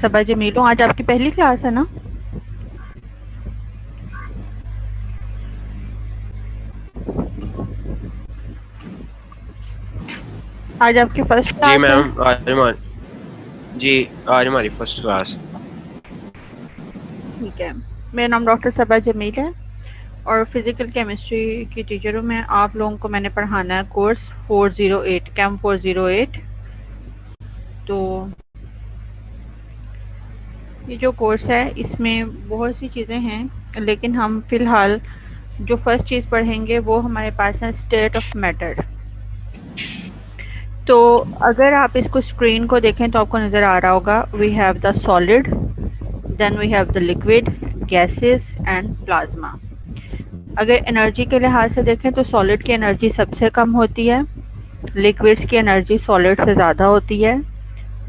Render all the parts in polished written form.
सबा जमील हूँ। आज आपकी पहली क्लास है ना? आज आपकी फर्स्ट जी क्लास है? मैम, जी आज हमारी फर्स्ट क्लास। ठीक है। मेरा नाम डॉक्टर सबा जमील है और फिजिकल केमिस्ट्री की टीचर हूँ मैं। आप लोगों को मैंने पढ़ाना है कोर्स 408 कैम 408। तो ये जो कोर्स है इसमें बहुत सी चीज़ें हैं, लेकिन हम फिलहाल जो फर्स्ट चीज़ पढ़ेंगे वो हमारे पास है स्टेट ऑफ मैटर। तो अगर आप इसको स्क्रीन को देखें तो आपको नज़र आ रहा होगा, we have the solid, then we have the liquid, gases and plasma. अगर एनर्जी के लिहाज से देखें तो सॉलिड की एनर्जी सबसे कम होती है, लिक्विड्स की एनर्जी सॉलिड से ज़्यादा होती है,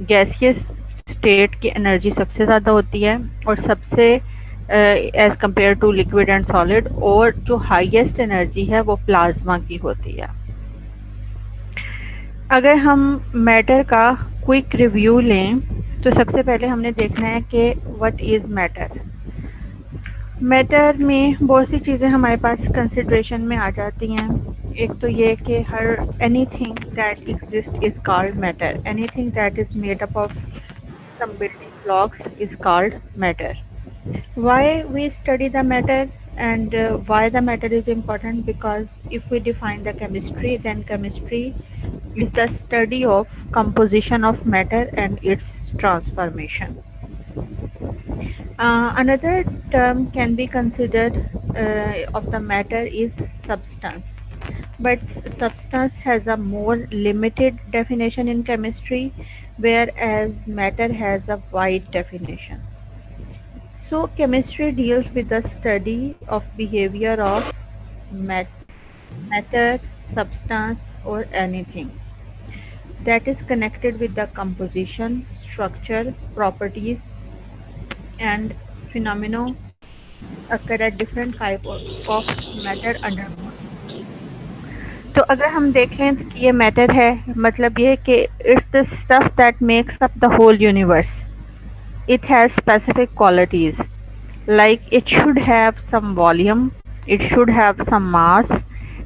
गैसियस स्टेट की एनर्जी सबसे ज़्यादा होती है और सबसे as compare to liquid and solid, और जो हाईएस्ट एनर्जी है वो प्लाज्मा की होती है। अगर हम मैटर का क्विक रिव्यू लें तो सबसे पहले हमने देखना है कि व्हाट इज़ मैटर। मैटर में बहुत सी चीज़ें हमारे पास कंसिडरेशन में आ जाती हैं। एक तो ये कि हर anything that exist is called matter, anything that is made up of some building blocks is called matter. Why we study the matter and why the matter is important? Because if we define the chemistry, then chemistry is the study of composition of matter and its transformation. Another term can be considered of the matter is substance, but substance has a more limited definition in chemistry, whereas matter has a wide definition. So chemistry deals with the study of behavior of mat- matter, substance, or anything that is connected with the composition, structure, properties, and phenomena occur at different type of matter undergone. तो अगर हम देखें कि ये matter है, मतलब ये कि it's the stuff that makes up the whole universe. It has specific qualities, like it should have some volume, it should have some mass,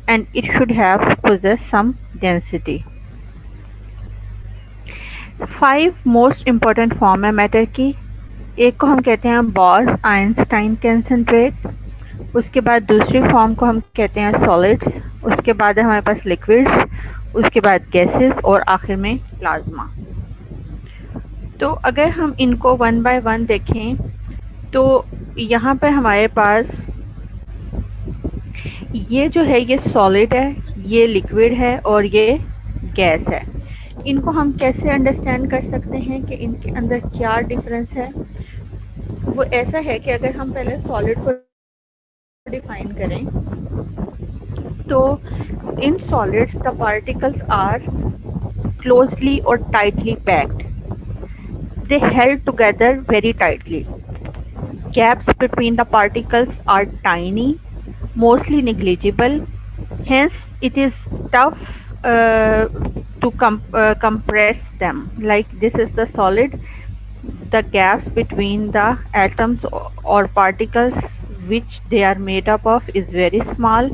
and it should have possess some density. 5 most important form है matter की. एक को हम कहते हैं boss Einstein concentrate, उसके बाद दूसरी फॉर्म को हम कहते हैं सॉलिड्स, उसके बाद है हमारे पास लिक्विड्स, उसके बाद गैसेस और आखिर में प्लाज्मा. तो अगर हम इनको वन बाय वन देखें तो यहाँ पे हमारे पास ये जो है ये सॉलिड है, ये लिक्विड है और ये गैस है. इनको हम कैसे अंडरस्टैंड कर सकते हैं कि इनके अंदर क्या डिफरेंस है? वो ऐसा है कि अगर हम पहले सॉलिड को डिफाइन करें तो in solids the particles are closely or tightly packed. They held together very tightly. Gaps between the particles are tiny, mostly negligible. Hence, it is tough to compress them. Like this is the solid. The gaps between the atoms or particles which they are made up of is very small,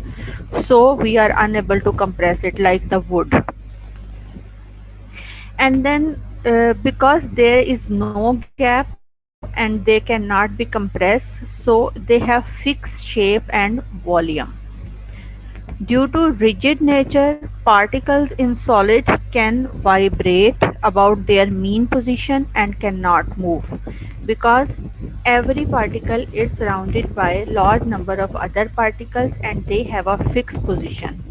so we are unable to compress it like the wood. And then because there is no gap and they cannot be compressed, so they have fixed shape and volume. Due to rigid nature, particles in solid can vibrate about their mean position and cannot move, because every particle is surrounded by a large number of other particles and they have a fixed position.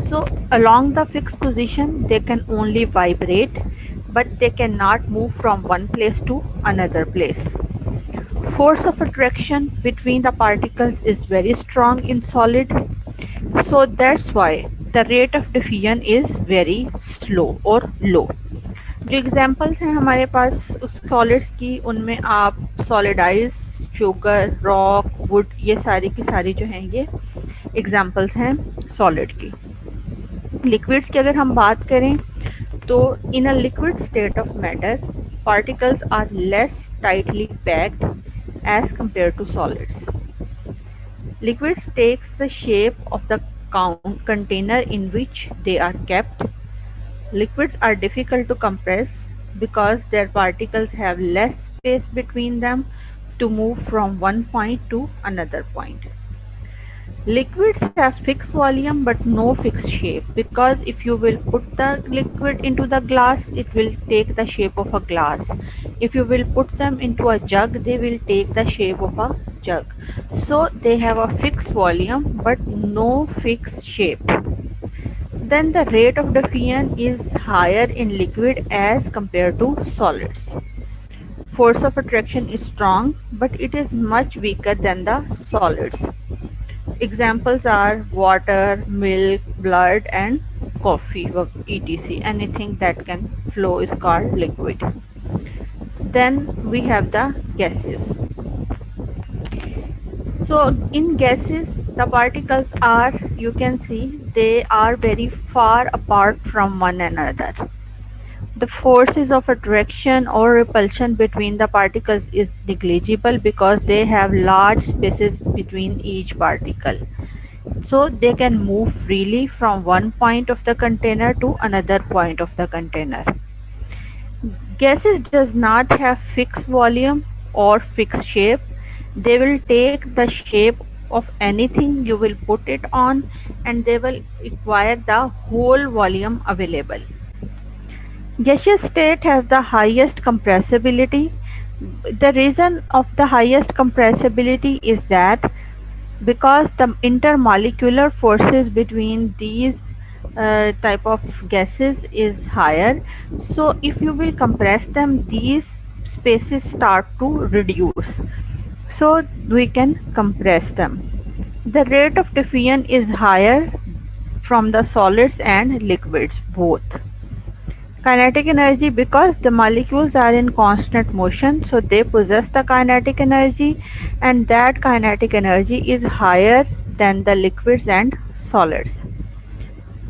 So along the fixed position they can only vibrate, but they cannot move from one place to another place. Force of attraction between the particles is very strong in solid, so that's why the rate of diffusion is very slow or low. जो examples हैं हमारे पास उस solids की, उनमें आप solid ice, sugar, rock, would, ये सारी की सारी जो हैं ये एग्जांपल्स हैं सॉलिड की. लिक्विड्स की अगर हम बात करें तो in a liquid state of matter particles are less tightly packed as compared to solids. Liquids takes the shape of the container in which they are kept. Liquids are difficult to compress because their particles have less space between them to move from one point to another point. Liquids have fixed volume but no fixed shape, because if you will put the liquid into the glass, it will take the shape of a glass. If you will put them into a jug, they will take the shape of a jug. So they have a fixed volume but no fixed shape. Then the rate of diffusion is higher in liquid as compared to solids. Force of attraction is strong, but it is much weaker than the solids. Examples are water, milk, blood, and coffee, etc. Anything that can flow is called liquid. Then we have the gases. So in gases, the particles are, you can see, they are very far apart from one another. The forces of attraction or repulsion between the particles is negligible because they have large spaces between each particle. So they can move freely from one point of the container to another point of the container. Gases does not have fixed volume or fixed shape. They will take the shape of anything you will put it on, and they will acquire the whole volume available. Gaseous state has the highest compressibility. The reason of the highest compressibility is that because the intermolecular forces between these type of gases is higher, so if you will compress them, these spaces start to reduce, so we can compress them. The rate of diffusion is higher from the solids and liquids both. Kinetic energy, because the molecules are in constant motion, so they possess the kinetic energy, and that kinetic energy is higher than the liquids and solids.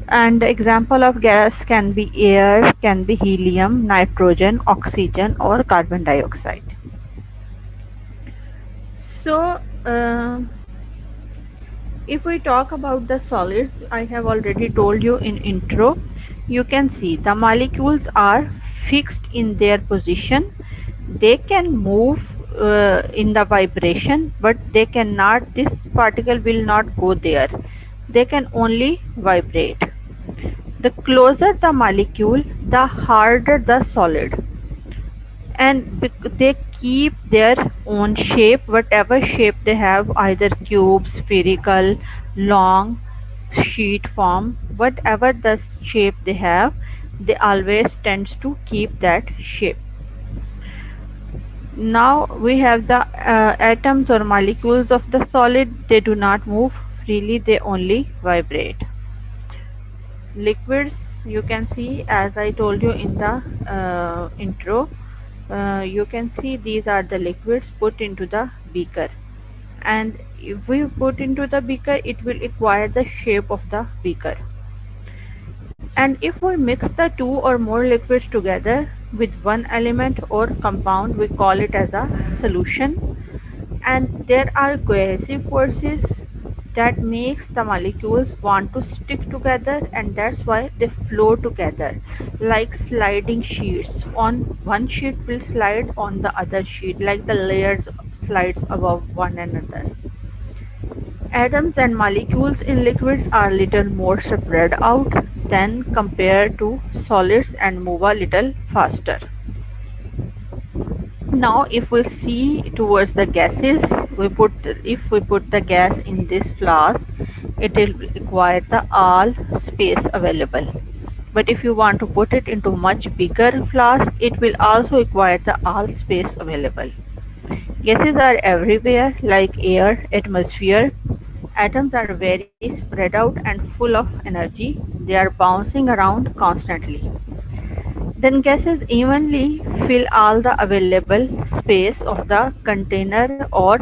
And the example of gas can be air, can be helium, nitrogen, oxygen, or carbon dioxide. So, if we talk about the solids, I have already told you in intro, you can see the molecules are fixed in their position. They can move in the vibration, but they cannot, this particle will not go there. They can only vibrate. The closer the molecule, the harder the solid, and they keep their own shape, whatever shape they have, either cube, spherical, long, sheet form, whatever the shape they have, they always tends to keep that shape. Now we have the atoms or molecules of the solid. They do not move freely, they only vibrate. Liquids, you can see, as I told you in the intro, you can see these are the liquids put into the beaker, and if we put into the beaker, it will acquire the shape of the beaker. And if we mix the two or more liquids together with one element or compound, we call it as a solution. And there are cohesive forces that makes the molecules want to stick together, and that's why they flow together like sliding sheets. On one sheet will slide on the other sheet, like the layers slides above one another. Atoms and molecules in liquids are little more spread out than compared to solids and move a little faster. Now if we see towards the gases, if we put the gas in this flask, it will require the all space available. But if you want to put it into much bigger flask, it will also require the all space available. Gases are everywhere, like air, atmosphere. Atoms are very spread out and full of energy. They are bouncing around constantly. Then gases evenly fill all the available space of the container or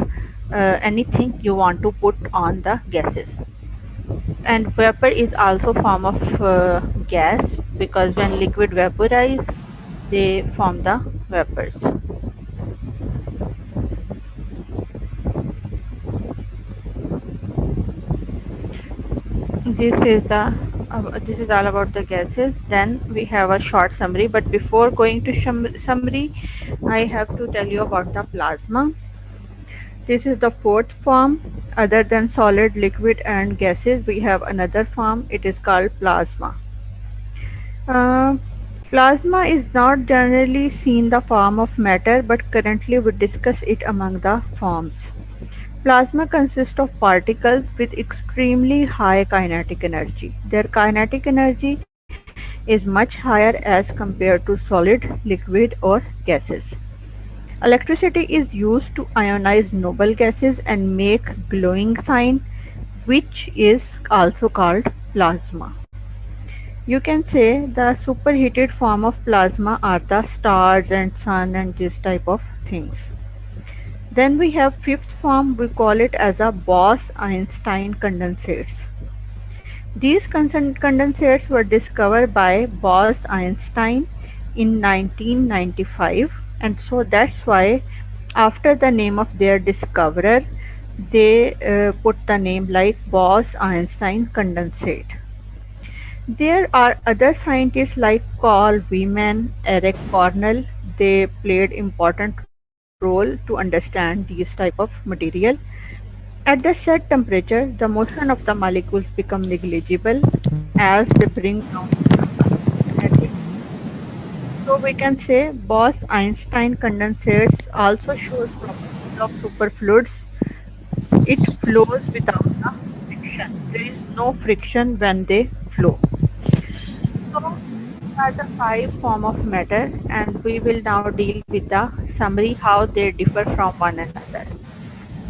anything you want to put on the gases. And vapor is also form of gas, because when liquid vaporize, they form the vapors. This is the this is all about the gases. Then we have a short summary. But before going to summary, I have to tell you about the plasma. This is the fourth form. Other than solid, liquid, and gases, we have another form. It is called plasma. Uh, Plasma is not generally seen the form of matter, but currently we discuss it among the forms. Plasma consists of particles with extremely high kinetic energy. Their kinetic energy is much higher as compared to solid, liquid, or gases. Electricity is used to ionize noble gases and make glowing sign, which is also called plasma. You can say the superheated form of plasma are the stars and sun and this type of things. Then we have fifth form, we call it as a Bose-Einstein condensates. These condensates were discovered by Bose-Einstein in 1995, and so that's why after the name of their discoverer they put the name like Bose-Einstein condensate. There are other scientists like Carl Wieman, Eric Cornell. They played important role to understand these type of material. At the set temperature, the motion of the molecules become negligible as they bring down kinetic. So we can say Bose-Einstein condensates also shows properties of superfluids. It flows without the friction. There is no friction when they flow. So these are the five form of matter, and we will now deal with the summary how they differ from one another.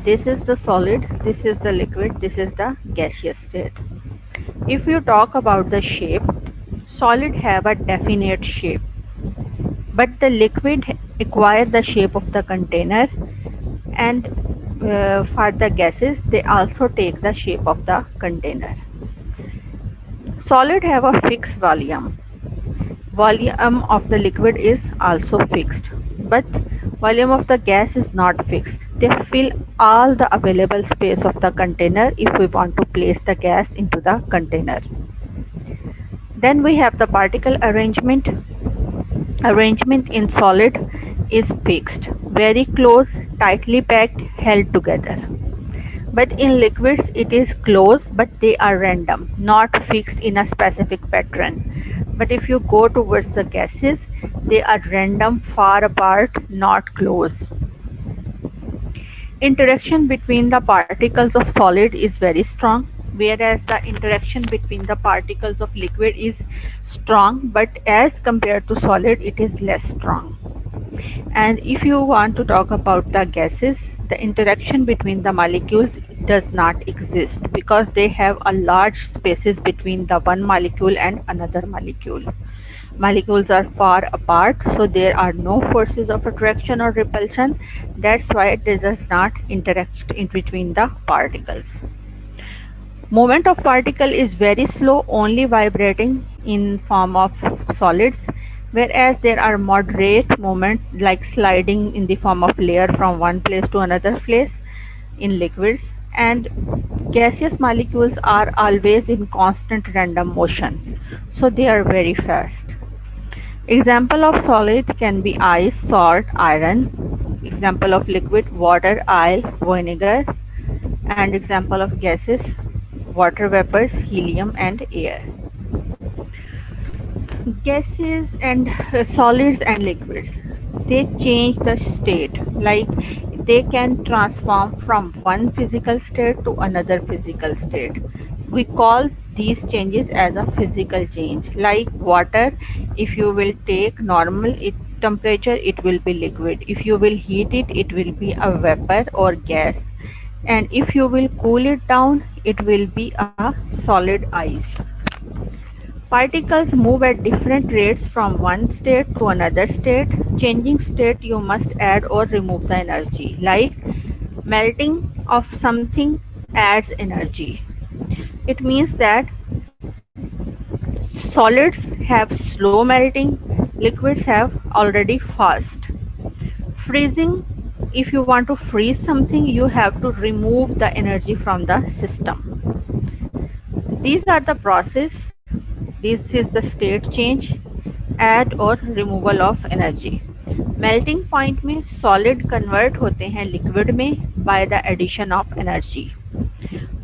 This is the solid, this is the liquid, this is the gaseous state. If you talk about the shape, solid have a definite shape, but the liquid acquire the shape of the container, and for the gases they also take the shape of the container. Solid have a fixed volume. Volume of the liquid is also fixed, but volume of the gas is not fixed. They fill all the available space of the container if we want to place the gas into the container. Then we have the particle arrangement. Arrangement in solid is fixed, very close, tightly packed, held together. But in liquids it is close, but they are random, not fixed in a specific pattern. But if you go towards the gases, they are random, far apart, not close. Interaction between the particles of solid is very strong, whereas the interaction between the particles of liquid is strong, but as compared to solid it is less strong. And if you want to talk about the gases, the interaction between the molecules does not exist because they have a large spaces between the one molecule and another molecule. Molecules are far apart, so there are no forces of attraction or repulsion. That's why it does not interact in between the particles. Movement of particle is very slow, only vibrating in form of solids, whereas there are moderate movement like sliding in the form of layer from one place to another place in liquids, and gaseous molecules are always in constant random motion, so they are very fast. Example of solid can be ice, salt, iron. Example of liquid, water, oil, vinegar. And example of gases, water vapors, helium and air. Gases and solids and liquids, they change the state, like they can transform from one physical state to another physical state. We call these changes as a physical change. Like water, if you will take normal temperature it will be liquid, if you will heat it it will be a vapor or gas, and if you will cool it down it will be a solid ice. Particles move at different rates from one state to another state. Changing state you must add or remove the energy. Like melting of something adds energy. It means that solids have slow melting, liquids have already fast. freezing, if you want to freeze something, you have to remove the energy from the system. These are the process. This is the state change, add और removal of energy. Melting point में solid convert होते हैं liquid में by the addition of energy.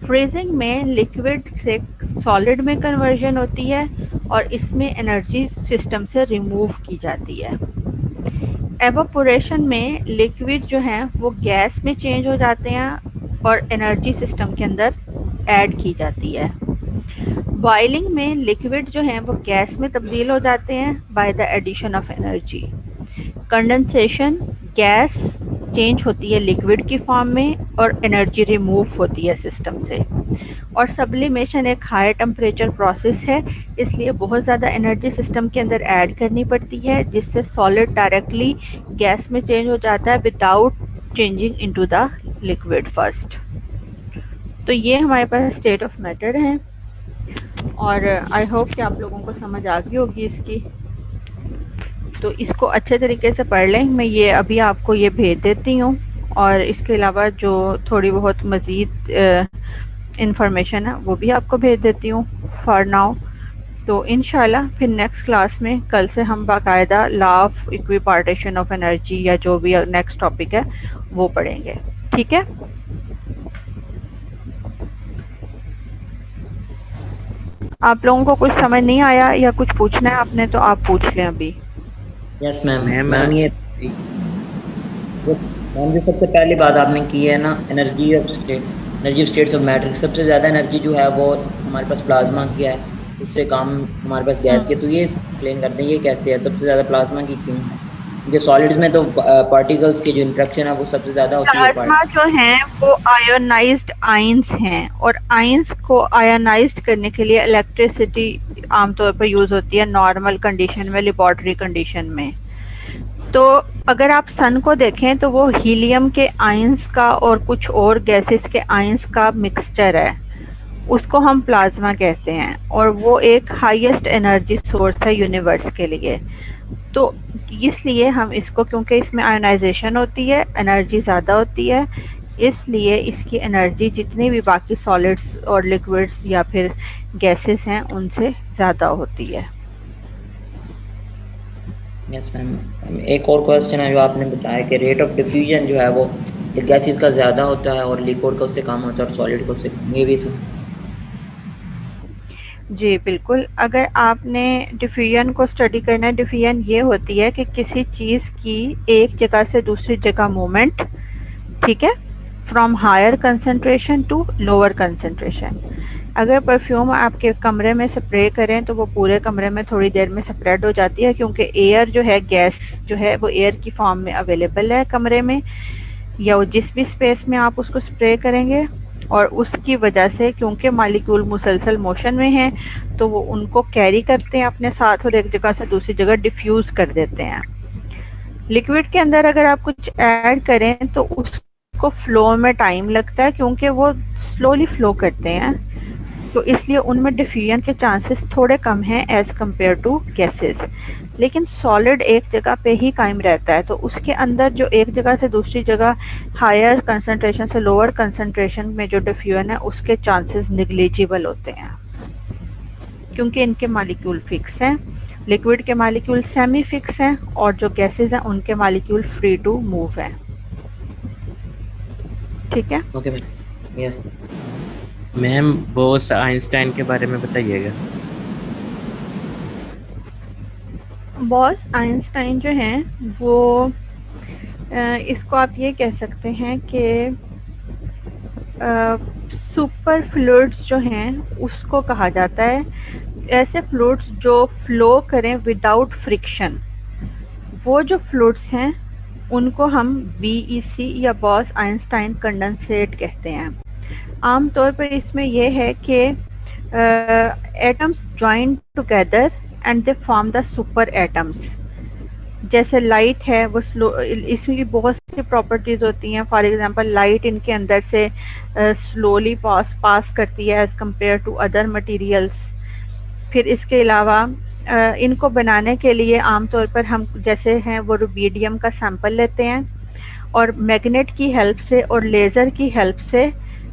Freezing में liquid से solid में conversion होती है और इसमें energy system से remove की जाती है. एवोपोरेशन में लिक्विड जो हैं वो गैस में चेंज हो जाते हैं और एनर्जी सिस्टम के अंदर ऐड की जाती है. बॉइलिंग में लिक्विड जो हैं वो गैस में तब्दील हो जाते हैं by the addition of energy. Condensation, gas change होती है लिक्विड की फॉर्म में और एनर्जी रिमूव होती है सिस्टम से. और सब्लिमेशन एक हाई टेम्परेचर प्रोसेस है, इसलिए बहुत ज़्यादा एनर्जी सिस्टम के अंदर ऐड करनी पड़ती है जिससे सॉलिड डायरेक्टली गैस में चेंज हो जाता है without changing into the liquid first. तो ये हमारे पास स्टेट ऑफ मैटर है और आई होप कि आप लोगों को समझ आ गई होगी इसकी. तो इसको अच्छे तरीके से पढ़ लें. मैं ये अभी आपको ये भेज देती हूँ और इसके अलावा जो थोड़ी बहुत मज़ीद इंफॉर्मेशन है वो भी आपको भेज देती हूँ फॉर नाउ. तो इंशाल्लाह फिर नेक्स्ट क्लास में कल से हम बाकायदा law of equipartition of energy या जो भी नेक्स्ट टॉपिक है वो पढ़ेंगे. ठीक है. आप लोगों को कुछ समझ नहीं आया या कुछ पूछना है आपने तो आप पूछ लें अभी. Yes ma'am. मैम ये जो सबसे पहली बात आपने की है ना, energy of states of matter. सबसे ज़्यादा एनर्जी जो है वो हमारे पास प्लाज्मा की है, उससे काम हमारे पास गैस की. तो ये एक्सप्लेन करते हैं ये कैसे है, सबसे ज़्यादा प्लाज्मा की क्यों है. क्योंकि सॉलिड्स में तो पार्टिकल्स की जो इंटरेक्शन है वो सबसे ज़्यादा होती है. प्लाज्मा जो हैं वो आयोनाइज्ड आयंस हैं और आयंस को आयोनाइज्ड करने के लिए इलेक्ट्रिसिटी आमतौर पर यूज़ होती है नॉर्मल कंडीशन में, लेबोरेटरी कंडीशन में. तो अगर आप सन को देखें तो वो हीलियम के आयंस का और कुछ और गैसेस के आयंस का मिक्सचर है, उसको हम प्लाज्मा कहते हैं और वो एक हाईएस्ट एनर्जी सोर्स है यूनिवर्स के लिए. तो इसलिए हम इसको, क्योंकि इसमें आयोनाइजेशन होती है, एनर्जी ज़्यादा होती है, इसलिए इसकी एनर्जी जितनी भी बाकी सॉलिड्स और लिक्विड्स या फिर गैसेस हैं उनसे ज़्यादा होती है. Yes ma'am. एक और क्वेश्चन है जो आपने बताया कि रेट ऑफ डिफ्यूजन जो है वो गैसेस का ज़्यादा होता है और लिक्विड का उससे कम होता है और सॉलिड का उससे कम. ये भी तो. जी बिल्कुल. अगर आपने डिफ्यूजन को स्टडी करना है, डिफ्यूजन ये होती है कि किसी चीज़ की एक जगह से दूसरी जगह मूवमेंट, ठीक है, from higher concentration to lower concentration. अगर परफ्यूम आपके कमरे में स्प्रे करें तो वो पूरे कमरे में थोड़ी देर में स्प्रेड हो जाती है क्योंकि एयर जो है, गैस जो है वो एयर की फॉर्म में अवेलेबल है कमरे में या जिस भी स्पेस में आप उसको स्प्रे करेंगे. और उसकी वजह से क्योंकि मालिक्यूल मुसलसल मोशन में हैं तो वो उनको कैरी करते हैं अपने साथ और एक जगह से दूसरी जगह डिफ्यूज़ कर देते हैं. लिक्विड के अंदर अगर आप कुछ ऐड करें तो उसको फ्लो में टाइम लगता है क्योंकि वो स्लोली फ्लो करते हैं, तो इसलिए उनमें डिफ्यूजन के चांसेस थोड़े कम हैं एज़ कम्पेयर टू गैसेस. लेकिन सॉलिड एक जगह पे ही कायम रहता है तो उसके अंदर जो एक जगह से दूसरी जगह हायर कंसंट्रेशन से लोअर कंसंट्रेशन में जो डिफ्यूजन है उसके चांसेस निग्लिजिबल होते हैं क्योंकि इनके मॉलिक्यूल फिक्स हैं. लिक्विड के मॉलिक्यूल सेमी फिक्स हैं और जो गैसेस हैं उनके मॉलिक्यूल फ्री टू मूव हैं. ठीक है. Okay ma'am. Yes ma'am. Bose Einstein के बारे में बताइएगा. बॉस आइंस्टाइन जो हैं वो इसको आप ये कह सकते हैं कि सुपर फ्लूइड्स जो हैं उसको कहा जाता है. ऐसे फ्लूइड्स जो फ्लो करें विदाउट फ्रिक्शन, वो जो फ्लूइड्स हैं उनको हम BEC या बॉस आइंस्टाइन कंडेंसेट कहते हैं. आमतौर पर इसमें यह है कि atoms join together and they form the super atoms. जैसे लाइट है वो स्लो, इसमें बहुत सी प्रॉपर्टीज़ होती हैं. फॉर एग्जांपल लाइट इनके अंदर से स्लोली पास करती है as compare to other materials. फिर इसके अलावा इनको बनाने के लिए आमतौर पर हम जैसे हैं वो रुबीडियम का सैंपल लेते हैं और मैग्नेट की हेल्प से और लेज़र की हेल्प से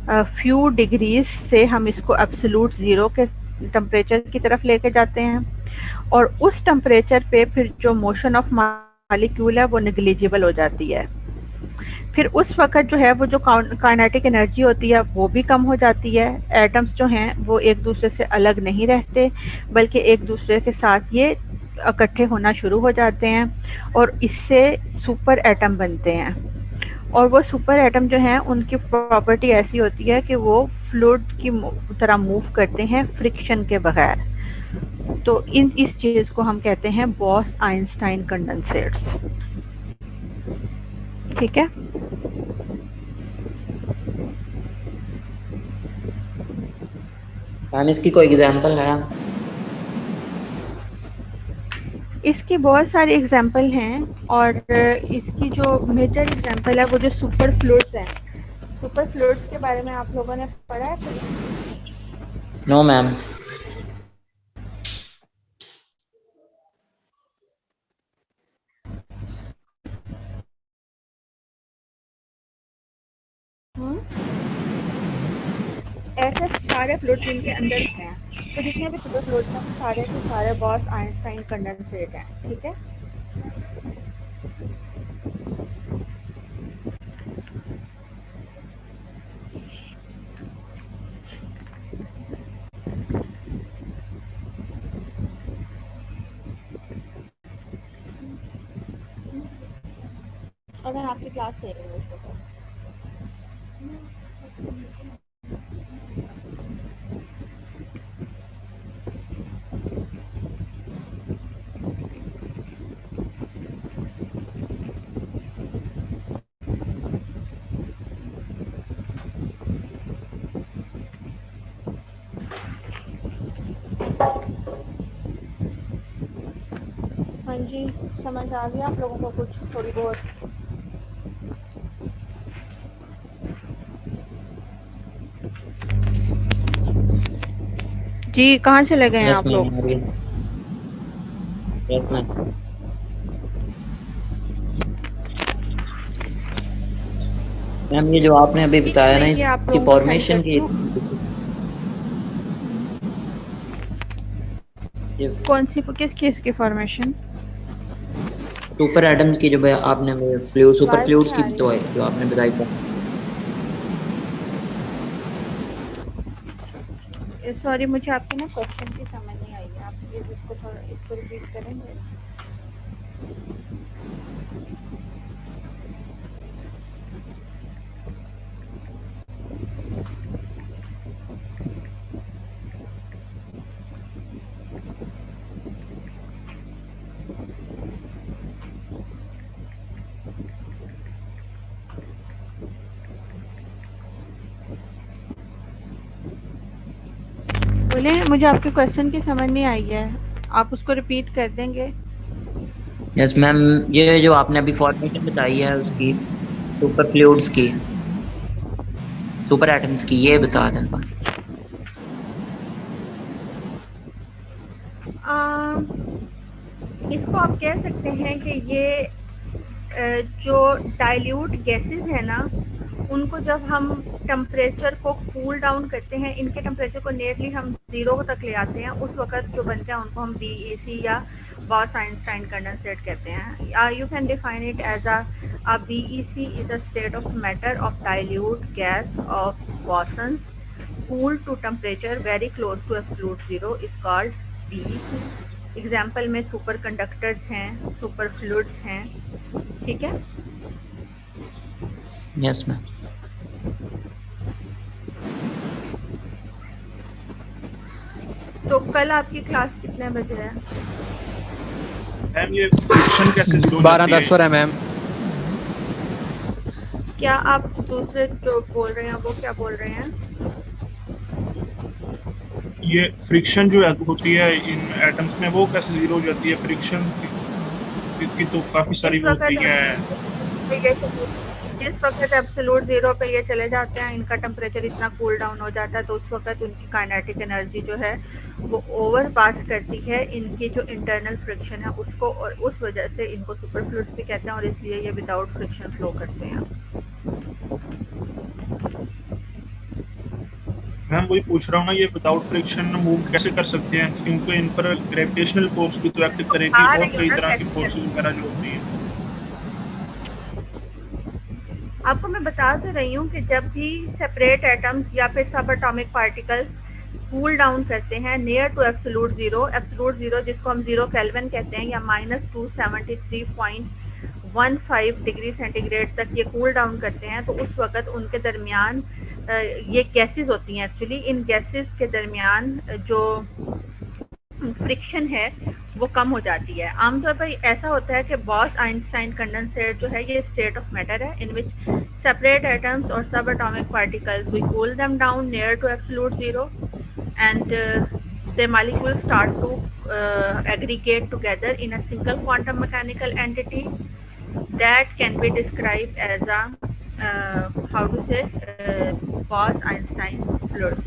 फ्यू डिग्रीज से हम इसको एब्सोल्यूट ज़ीरो के टेम्परेचर की तरफ लेके जाते हैं और उस टेम्परेचर पे फिर जो मोशन ऑफ मॉलिक्यूल है वो नेग्लिजिबल हो जाती है। फिर उस वक़्त जो है वो जो काइनेटिक एनर्जी होती है वो भी कम हो जाती है। एटम्स जो हैं वो एक दूसरे से अलग नहीं रहते बल्कि एक दूसरे के साथ ये इकट्ठे होना शुरू हो जाते हैं और इससे सुपर एटम बनते हैं। और वो सुपर एटम जो हैं उनकी प्रॉपर्टी ऐसी होती है कि वो फ्लूइड की तरह मूव करते हैं फ्रिक्शन के बगैर। तो इस चीज़ को हम कहते हैं बॉस आइंस्टाइन कंडेंसेट्स। ठीक है। मैम इसकी कोई एग्जांपल है? इसकी बहुत सारी एग्जाम्पल हैं और इसकी जो मेजर एग्जाम्पल है वो जो सुपर फ्लूइड्स हैं। सुपर फ्लूइड्स के बारे में आप लोगों ने पढ़ा है कभी? No ma'am. ऐसे सारे फ्लूइड्स जिनके अंदर हैं, तो जितने भी सुपर फ्लूइड्स हैं वो सारे के सारे बॉस आइंस्टाइन कंडेंसेट हैं। ठीक है। और मैं आपकी क्लास ले रही हूँ उसको तो। हाँ जी, समझ आ गया आप लोगों को कुछ थोड़ी बहुत? जी, कहाँ चले गए हैं यस आप मैम, लोग? Yes ma'am. मैम ये जो आपने अभी बताया ना मैं ये आप इसकी लोगों को सेंड फॉर्मेशन करती की, हूँ। ये कौन सी किस चीज़ की फॉर्मेशन? सुपर एटम्स की जो आपने फ्लूइड सुपर आवाज़ नहीं फ्लूइड्स की आ तो रही। जो आपने बताई था। सॉरी, मुझे आपके ना क्वेश्चन की समझ नहीं आई है। आप प्लीज़ इसको थोड़ा इसको रिपीट करेंगे? बोले मुझे आपके क्वेश्चन की समझ नहीं आई है। आप उसको रिपीट कर देंगे? यस मैम, ये जो आपने अभी फॉर्मेशन बताई है उसकी सुपर फ्लूइड्स की, सुपर एटम्स की, ये बता दें बस। इसको आप कह सकते हैं कि ये जो डाइल्यूट गैसेस है ना, उनको जब हम टेम्परेचर को कूल डाउन करते हैं, इनके टेम्परेचर को नियरली हम ज़ीरो तक ले आते हैं, उस वक्त जो बनते हैं उनको हम BEC या बॉस आइंस्टाइन कंडेंसेट कहते हैं। You can define it as a BEC is a state of matter of dilute gas of bosons cooled to temperature very close to absolute zero is called BEC। Example में super conductors हैं, super fluids हैं। ठीक है। Yes ma'am. तो कल आपकी class कितने बजे है? मैम ये फ्रिक्शन कैसे शुरू हो 12:10 जाती पर है मैम। क्या आप दूसरे जो बोल रहे हैं वो क्या बोल रहे हैं? ये फ्रिक्शन जो होती है इन एटम्स में वो कैसे जीरो हो जाती है? फ्रिक्शन की तो काफी सारी इस वो होती वक्त है। जिस वक्त एब्सोल्यूट जीरो पे ये चले जाते हैं, इनका टेम्परेचर इतना कूल डाउन हो जाता है, तो उस वक्त उनकी काइनेटिक एनर्जी जो है वो ओवर पास करती है इनकी जो इंटरनल फ्रिक्शन है उसको, और उस वजह से इनको सुपर फ्लूइड्स भी कहते हैं और इसलिए ये विदाउट फ्रिक्शन फ्लो करते हैं। मैम वही पूछ रहा हूँ ना, ये विदाउट फ्रिक्शन मूव कैसे कर सकते हैं, क्योंकि इन पर ग्रेविटेशनल फोर्स भी तो एक्ट करेगी और कई तरह की फोर्सेस वगैरह जो होती हैं। आपको मैं बता तो रही हूँ कि जब भी सेपरेट एटम्स या फिर सब एटॉमिक पार्टिकल्स कूल डाउन करते हैं नियर टू एब्सोल्यूट जीरो जिसको हम 0 केल्विन कहते हैं, या -273.15 डिग्री सेंटीग्रेड तक ये कूल डाउन करते हैं, तो उस वक्त उनके दरमियान ये गैसेस होती हैं। एक्चुअली इन गैसेस के दरमियान जो फ्रिक्शन है वो कम हो जाती है। आमतौर पर ऐसा होता है कि बॉस आइंस्टाइन कंडेंसेट जो है ये स्टेट ऑफ मैटर है इन विच सेपरेट एटम्स और subatomic particles we cool them down near to absolute zero and the molecules start to aggregate together in a single quantum mechanical entity that can be described as a how to say Bose-Einstein fluids।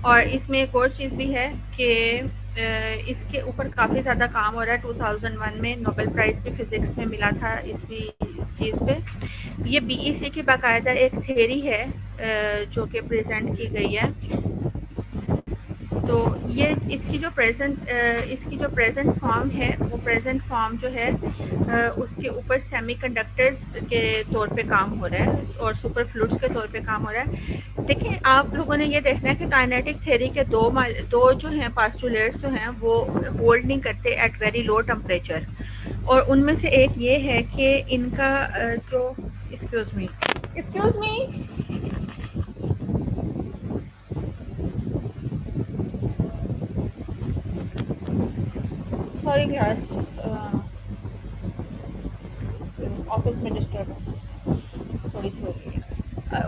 और इसमें एक और चीज़ भी है कि इसके ऊपर काफ़ी ज़्यादा काम हो रहा है। 2001 में नोबेल प्राइज़ भी फिज़िक्स में मिला था इसी चीज़ पे। ये बीईसी की बाकायदा एक थ्योरी है जो कि प्रेजेंट की गई है। तो ये इसकी जो प्रेजेंट फॉर्म है, वो प्रेजेंट फॉर्म जो है उसके ऊपर सेमीकंडक्टर्स के तौर पे काम हो रहा है और सुपर फ्लूइड्स के तौर पे काम हो रहा है। देखिए आप लोगों ने ये देखना है कि काइनेटिक थ्योरी के दो जो हैं पास्टुलेट्स जो हैं वो होल्ड नहीं करते एट वेरी लो टेम्परेचर, और उनमें से एक ये है कि इनका जो excuse me sorry class, office में डिस्टर्ब थोड़ी सी हो रही है।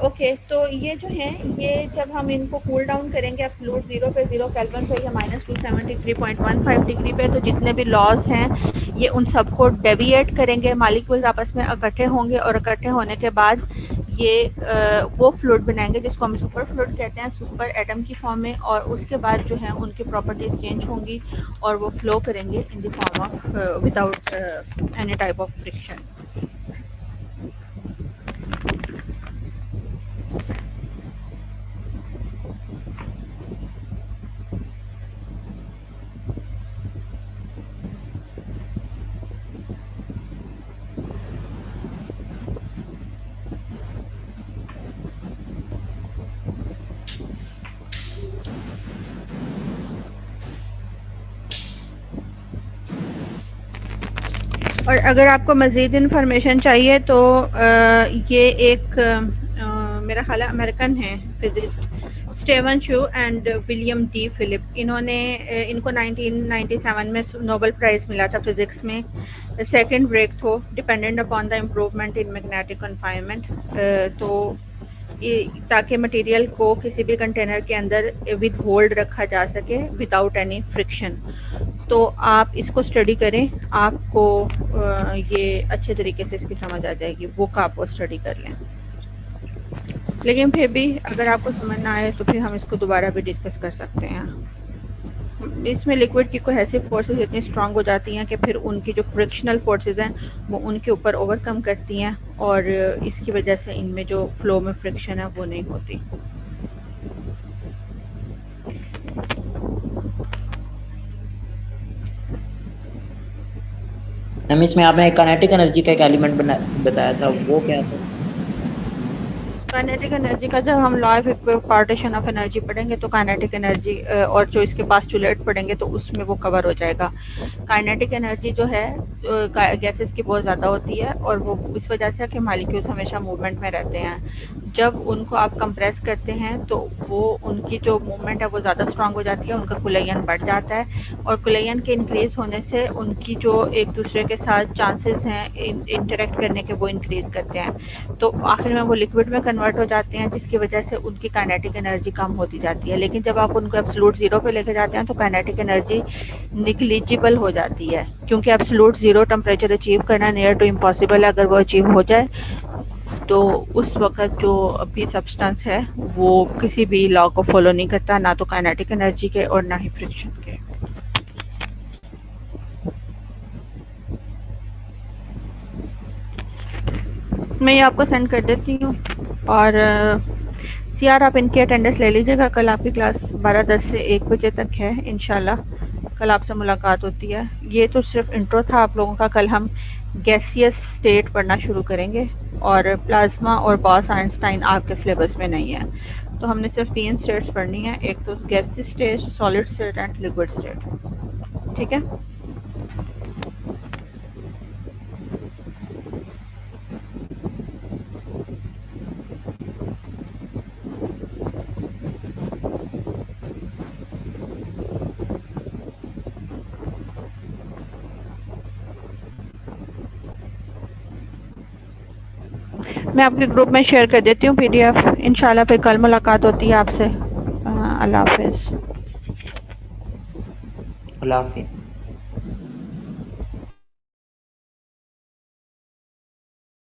ओके, तो ये जो है ये जब हम इनको कूल डाउन करेंगे एब्सोल्यूट जीरो पे 0 केल्विन पे या -273.15 डिग्री पे, तो जितने भी लॉज हैं ये उन सबको डेविएट करेंगे, मॉलिक्यूल्स आपस में इकट्ठे होंगे और इकट्ठे होने के बाद ये वो फ्लूइड बनाएंगे जिसको हम सुपर फ्लूइड कहते हैं, सुपर एटम की फॉर्म में, और उसके बाद जो है उनकी प्रॉपर्टीज चेंज होंगी और वो फ्लो करेंगे in the form of without any type of friction. और अगर आपको मज़ीद इन्फॉर्मेशन चाहिए तो ये एक मेरा ख्याल है अमेरिकन है physicist Steven Chu and William D Philip, इनको 1997 में नोबेल प्राइज़ मिला था फिजिक्स में, second breakthrough dependent upon the improvement in magnetic confinement. तो ताकि मटेरियल को किसी भी कंटेनर के अंदर विद होल्ड रखा जा सके विदाउट एनी फ्रिक्शन। तो आप इसको स्टडी करें, आपको ये अच्छे तरीके से इसकी समझ आ जाएगी, बुक आप वो स्टडी कर लें। लेकिन फिर भी अगर आपको समझ ना आए तो फिर हम इसको दोबारा भी डिस्कस कर सकते हैं। इसमें लिक्विड की कोहेसिव फोर्सेस इतनी स्ट्रांग हो जाती हैं कि फिर उनकी जो फ्रिक्शनल फोर्सेस हैं वो उनके ऊपर ओवरकम करती हैं और इसकी वजह से इनमें जो फ्लो में फ्रिक्शन है वो नहीं होती। इसमें आपने काइनेटिक एनर्जी का एक एलिमेंट बताया था, वो क्या था? काइनेटिक एनर्जी का जब हम law of partition of energy पढ़ेंगे तो काइनेटिक एनर्जी और जो इसके पास्टुलेट पढ़ेंगे तो उसमें वो कवर हो जाएगा। काइनेटिक एनर्जी जो है गैसेस की बहुत ज़्यादा होती है और वो इस वजह से कि मॉलिक्यूल्स हमेशा मूवमेंट में रहते हैं। जब उनको आप कंप्रेस करते हैं तो वो उनकी जो मूवमेंट है वो ज़्यादा स्ट्रांग हो जाती है, उनका कुलयन बढ़ जाता है और कुलयन के इंक्रीज़ होने से उनकी जो एक दूसरे के साथ चांसेस हैं इंटरेक्ट करने के वो इंक्रीज़ करते हैं। तो आखिर में वो लिक्विड में कन्वर्ट हो जाते हैं, जिसकी वजह से उनकी काइनेटिक एनर्जी कम होती जाती है। लेकिन जब आप उनको एब्सोल्यूट ज़ीरो पे लेके जाते हैं तो काइनेटिक एनर्जी निग्लिजिबल हो जाती है, क्योंकि एब्सोल्यूट ज़ीरो टेम्परेचर अचीव करना नियर टू इम्पॉसिबल है। अगर वो अचीव हो जाए तो उस वक़्त जो भी सब्सटेंस है वो किसी भी लॉ को फॉलो नहीं करता, ना तो काइनेटिक एनर्जी के और ना ही फ्रिक्शन के। मैं ये आपको सेंड कर देती हूँ और सीआर आप इनकी अटेंडेंस ले लीजिएगा। कल आपकी क्लास 12:10 से 1 बजे तक है इंशाल्लाह। कल आपसे मुलाकात होती है। ये तो सिर्फ इंट्रो था आप लोगों का। कल हम गैसियस स्टेट पढ़ना शुरू करेंगे और प्लाज्मा और बॉस आइंस्टाइन आपके सिलेबस में नहीं है, तो हमने सिर्फ 3 स्टेट्स पढ़नी है, एक तो gaseous state, solid state and liquid state. ठीक है। मैं आपके ग्रुप में शेयर कर देती हूँ पीडीएफ। इंशाल्लाह फिर कल मुलाकात होती है आपसे। अल्लाह हाफिज़। अल्लाह हाफिज़।